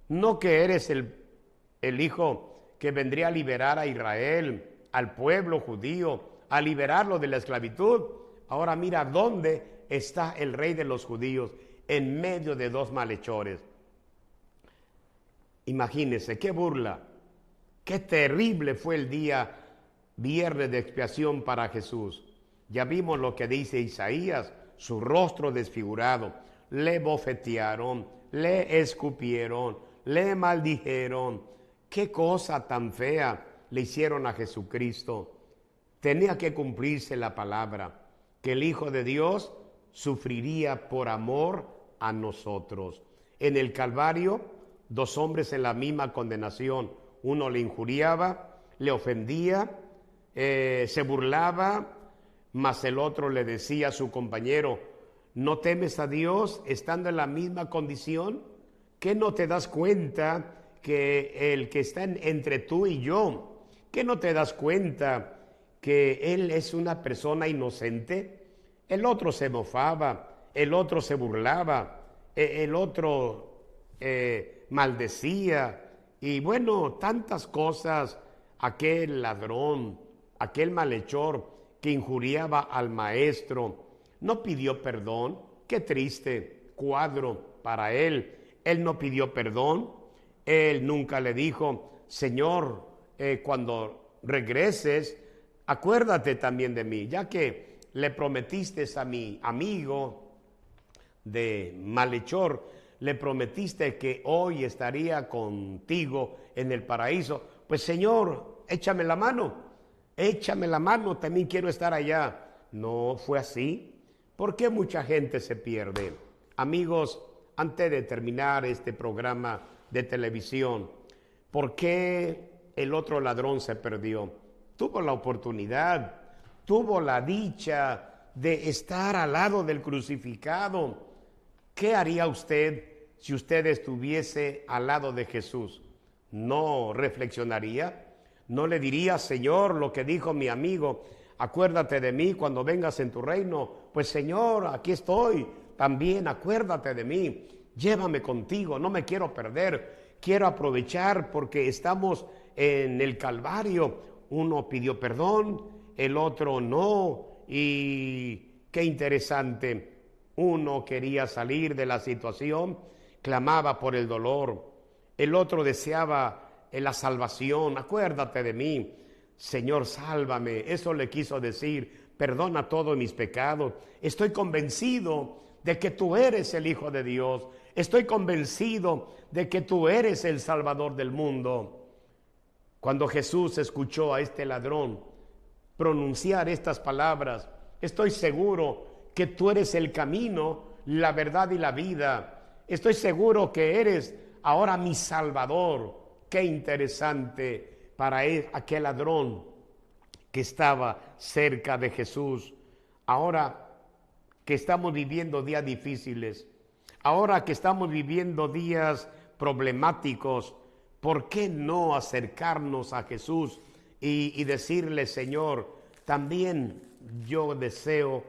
[SPEAKER 2] ¿No que eres el hijo que vendría a liberar a Israel, al pueblo judío, a liberarlo de la esclavitud? Ahora mira dónde está el rey de los judíos, en medio de dos malhechores. Imagínense, qué burla, qué terrible fue el día viernes de expiación para Jesús. Ya vimos lo que dice Isaías, su rostro desfigurado. Le bofetearon, le escupieron, le maldijeron. Qué cosa tan fea le hicieron a Jesucristo. Tenía que cumplirse la palabra, que el Hijo de Dios sufriría por amor a nosotros. En el Calvario, dos hombres en la misma condenación. Uno le injuriaba, le ofendía, se burlaba, mas el otro le decía a su compañero: ¿No temes a Dios estando en la misma condición? ¿Qué no te das cuenta que el que está entre tú y yo, ¿qué no te das cuenta que Él es una persona inocente? El otro se mofaba, el otro se burlaba, el otro maldecía, y bueno, tantas cosas. Aquel ladrón, aquel malhechor que injuriaba al maestro, no pidió perdón. Qué triste cuadro para él. Él no pidió perdón. Él nunca le dijo: Señor, cuando regreses, acuérdate también de mí, ya que le prometiste a mi amigo de malhechor, le prometiste que hoy estaría contigo en el paraíso. Pues Señor, échame la mano, también quiero estar allá. No fue así. ¿Por qué mucha gente se pierde? Amigos, antes de terminar este programa de televisión, ¿por qué el otro ladrón se perdió? Tuvo la oportunidad, tuvo la dicha de estar al lado del crucificado. ¿Qué haría usted si usted estuviese al lado de Jesús? ¿No reflexionaría? ¿No le diría: Señor, lo que dijo mi amigo, acuérdate de mí cuando vengas en tu reino? Pues Señor, aquí estoy, también acuérdate de mí, llévame contigo, no me quiero perder, quiero aprovechar porque estamos en el Calvario. Uno pidió perdón, el otro no, y qué interesante, uno quería salir de la situación, clamaba por el dolor, el otro deseaba la salvación. Acuérdate de mí, Señor, sálvame. Eso le quiso decir: perdona todos mis pecados. Estoy convencido de que tú eres el Hijo de Dios. Estoy convencido de que tú eres el Salvador del mundo. Cuando Jesús escuchó a este ladrón pronunciar estas palabras: estoy seguro que tú eres el camino, la verdad y la vida. Estoy seguro que eres ahora mi Salvador. Qué interesante para aquel ladrón que estaba cerca de Jesús. Ahora que estamos viviendo días difíciles, ahora que estamos viviendo días problemáticos, ¿por qué no acercarnos a Jesús y decirle: Señor, también yo deseo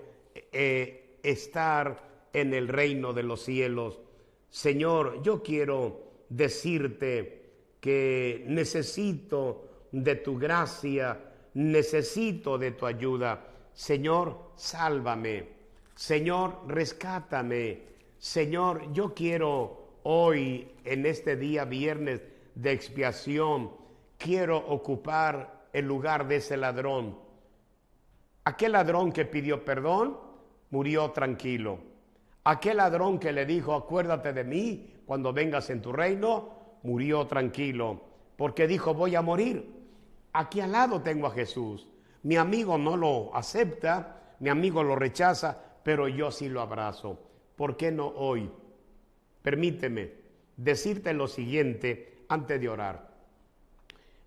[SPEAKER 2] estar en el reino de los cielos? Señor, yo quiero decirte que necesito de tu gracia, necesito de tu ayuda. Señor, sálvame. Señor, rescátame. Señor, yo quiero hoy, en este día viernes de expiación, quiero ocupar el lugar de ese ladrón. Aquel ladrón que pidió perdón murió tranquilo. Aquel ladrón que le dijo: acuérdate de mí cuando vengas en tu reino, murió tranquilo, porque dijo: voy a morir. Aquí al lado tengo a Jesús. Mi amigo no lo acepta, mi amigo lo rechaza, pero yo sí lo abrazo. ¿Por qué no hoy? Permíteme decirte lo siguiente antes de orar.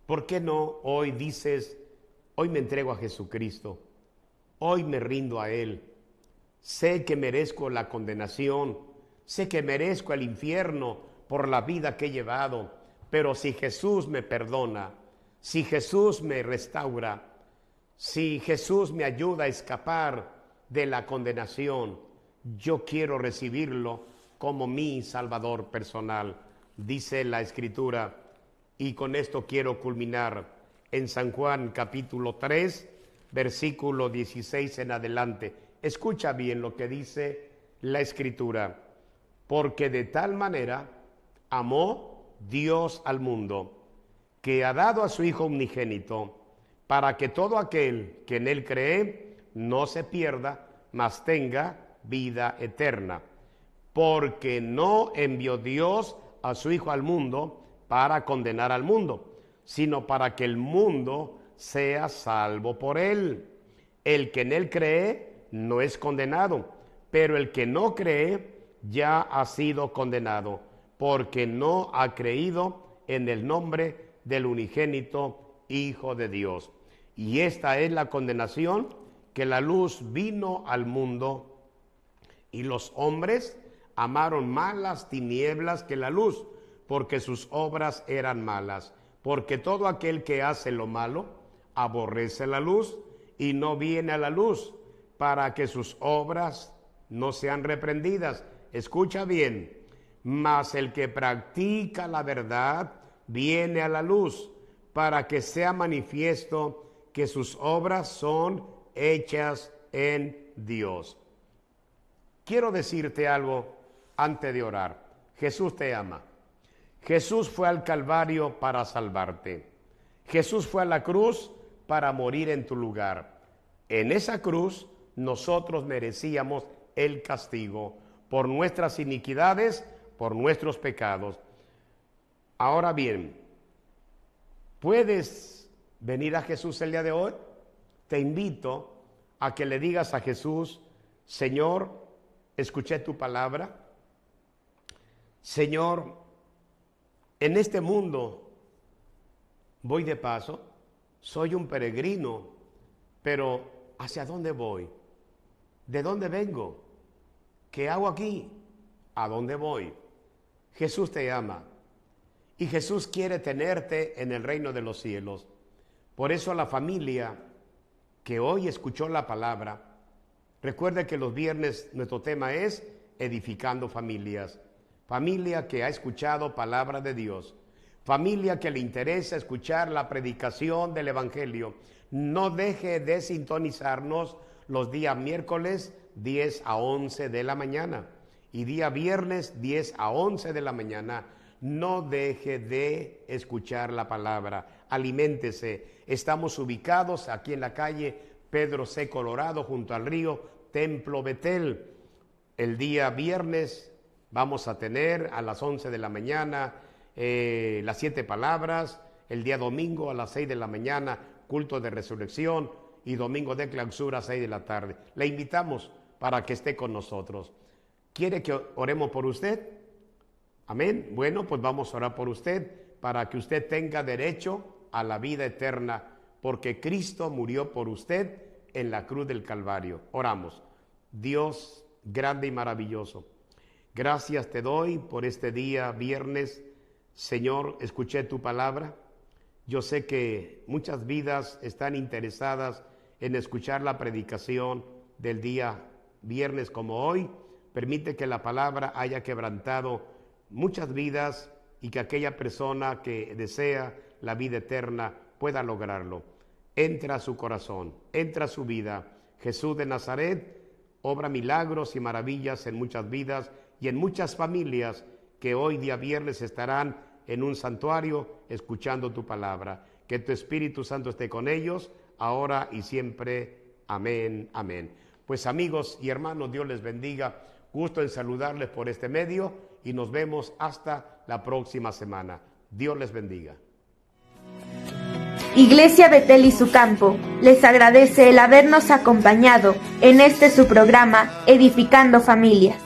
[SPEAKER 2] ¿Por qué no hoy dices: hoy me entrego a Jesucristo, hoy me rindo a Él? Sé que merezco la condenación, sé que merezco el infierno por la vida que he llevado, pero si Jesús me perdona, si Jesús me restaura, si Jesús me ayuda a escapar de la condenación, yo quiero recibirlo como mi Salvador personal, dice la Escritura. Y con esto quiero culminar en San Juan capítulo 3, versículo 16 en adelante. Escucha bien lo que dice la Escritura: porque de tal manera amó Dios al mundo, que ha dado a su Hijo unigénito, para que todo aquel que en Él cree no se pierda, mas tenga vida eterna. Porque no envió Dios a su Hijo al mundo para condenar al mundo, sino para que el mundo sea salvo por Él. El que en Él cree no es condenado, pero el que no cree ya ha sido condenado, porque no ha creído en el nombre del unigénito Hijo de Dios. Y esta es la condenación, que la luz vino al mundo, Y los hombres amaron más las tinieblas que la luz, porque sus obras eran malas. Porque todo aquel que hace lo malo aborrece la luz y no viene a la luz, para que sus obras no sean reprendidas. Escucha bien, mas el que practica la verdad viene a la luz, para que sea manifiesto que sus obras son hechas en Dios. Quiero decirte algo antes de orar. Jesús te ama. Jesús fue al Calvario para salvarte. Jesús fue a la cruz para morir en tu lugar. En esa cruz nosotros merecíamos el castigo por nuestras iniquidades, por nuestros pecados. Ahora bien, ¿puedes venir a Jesús el día de hoy? Te invito a que le digas a Jesús: Señor, escuché tu palabra. Señor, en este mundo voy de paso, soy un peregrino, pero ¿hacia dónde voy? ¿De dónde vengo? ¿Qué hago aquí? ¿A dónde voy? Jesús te ama y Jesús quiere tenerte en el reino de los cielos. Por eso la familia que hoy escuchó la palabra, recuerde que los viernes nuestro tema es edificando familias. Familia que ha escuchado palabra de Dios, familia que le interesa escuchar la predicación del Evangelio. No deje de sintonizarnos los días miércoles 10 a 11 de la mañana y día viernes 10 a 11 de la mañana. No deje de escuchar la palabra, aliméntese. Estamos ubicados aquí en la calle Pedro C. Colorado, junto al río Templo Betel. El día viernes vamos a tener a las 11 de la mañana las 7 palabras. El día domingo a las 6 de la mañana, culto de resurrección, y domingo de clausura a 6 de la tarde. Le invitamos para que esté con nosotros. ¿Quiere que oremos por usted? Amén. Bueno, pues vamos a orar por usted para que usted tenga derecho a la vida eterna, porque Cristo murió por usted en la cruz del Calvario. Oramos. Dios grande y maravilloso, gracias te doy por este día viernes. Señor, escuché tu palabra. Yo sé que muchas vidas están interesadas en escuchar la predicación del día viernes como hoy. Permite que la palabra haya quebrantado muchas vidas y que aquella persona que desea la vida eterna pueda lograrlo. Entra a su corazón, entra a su vida. Jesús de Nazaret, obra milagros y maravillas en muchas vidas y en muchas familias que hoy día viernes estarán en un santuario escuchando tu palabra. Que tu Espíritu Santo esté con ellos, ahora y siempre. Amén, amén. Pues amigos y hermanos, Dios les bendiga. Gusto en saludarles por este medio y nos vemos hasta la próxima semana. Dios les bendiga.
[SPEAKER 1] Iglesia Betel y su campo les agradece el habernos acompañado en este su programa Edificando Familias.